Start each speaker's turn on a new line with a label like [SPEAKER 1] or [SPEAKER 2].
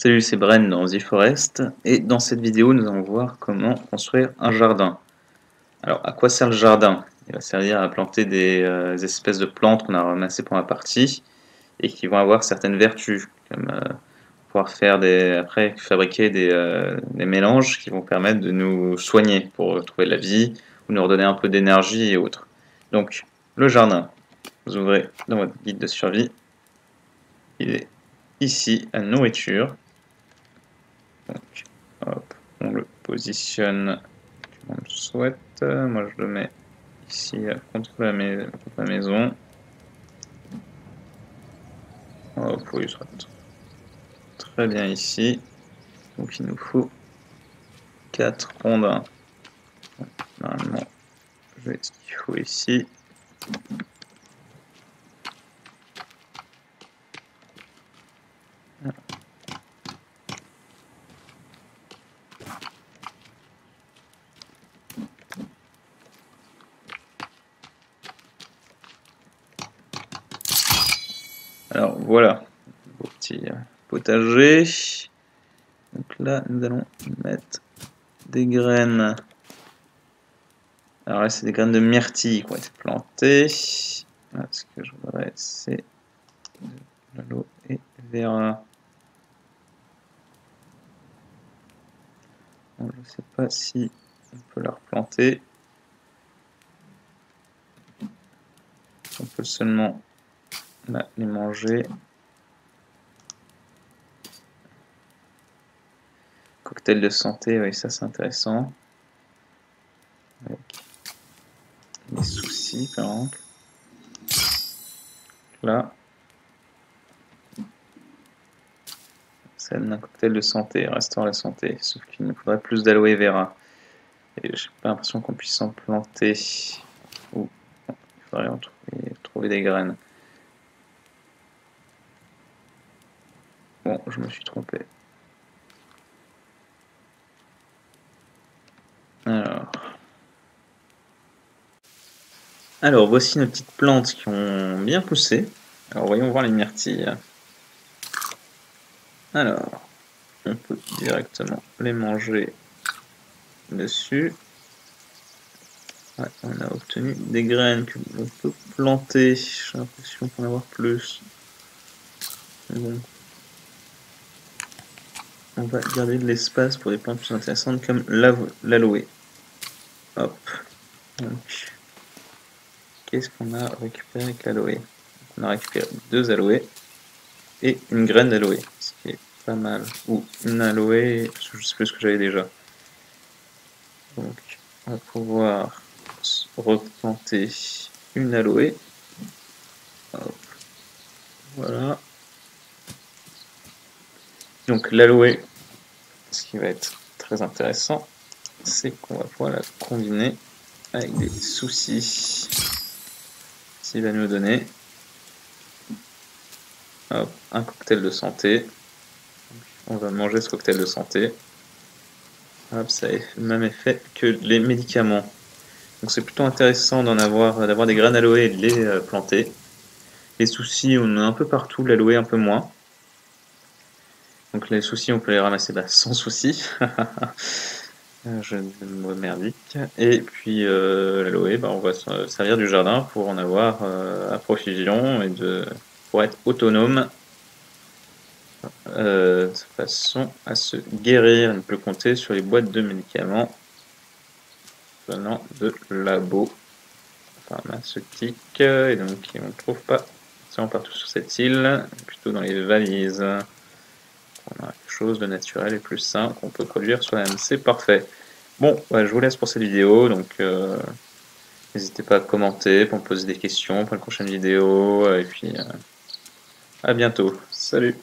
[SPEAKER 1] Salut, c'est Bren dans The Forest, et dans cette vidéo nous allons voir comment construire un jardin. Alors à quoi sert le jardin? Il va servir à planter des espèces de plantes qu'on a ramassées pour la partie et qui vont avoir certaines vertus, comme pouvoir faire après fabriquer des mélanges qui vont permettre de nous soigner pour retrouver la vie ou nous redonner un peu d'énergie et autres. Donc le jardin, vous ouvrez dans votre guide de survie, il est ici à nourriture. Donc, hop, on le positionne comme on le souhaite. Moi, je le mets ici contre la maison. Hop, oui, il sera très bien ici. Donc, il nous faut 4 rondins. Normalement, j'ai ce qu'il faut ici. Alors voilà, beau petit potager. Donc là, nous allons mettre des graines. Alors là, c'est des graines de myrtille qui vont être plantées. Là, ce que je voudrais, c'est de l'aloe vera. Bon, je ne sais pas si on peut la replanter. On peut seulement les manger. Cocktail de santé, oui, ça c'est intéressant. Avec les soucis, par exemple. Là, ça donne un cocktail de santé, restaure la santé. Sauf qu'il nous faudrait plus d'aloe vera. Et j'ai pas l'impression qu'on puisse en planter. Ou il faudrait en trouver des graines. Bon, je me suis trompé. Alors, voici nos petites plantes qui ont bien poussé. Alors, voyons voir les myrtilles. Alors, on peut directement les manger dessus. Ouais, on a obtenu des graines que l'on peut planter. J'ai l'impression qu'on va en avoir plus. Mais bon. On va garder de l'espace pour des plantes plus intéressantes comme l'aloe. Hop. Donc, qu'est-ce qu'on a récupéré avec l'aloe? On a récupéré 2 aloés et une graine d'aloe, ce qui est pas mal. Ou une aloe, je sais plus ce que j'avais déjà. Donc, on va pouvoir replanter une aloe. Hop. Voilà. Donc l'aloe, ce qui va être très intéressant, c'est qu'on va pouvoir la combiner avec des soucis. S'il va nous donner hop, un cocktail de santé. On va manger ce cocktail de santé. Hop, ça a le même effet que les médicaments. Donc c'est plutôt intéressant d'avoir des graines aloe et de les planter. Les soucis, on en a un peu partout, l'aloe un peu moins. Donc les soucis, on peut les ramasser sans souci. Je me merdique. Et puis l'aloe, on va se servir du jardin pour en avoir à profusion et pour être autonome de façon à se guérir. On peut compter sur les boîtes de médicaments venant de labos pharmaceutiques. Et donc on ne trouve pas partout sur cette île, plutôt dans les valises. On a quelque chose de naturel et plus sain qu'on peut produire soi-même. C'est parfait. Bon, je vous laisse pour cette vidéo, donc n'hésitez pas à commenter pour me poser des questions pour la prochaine vidéo, et puis à bientôt. Salut!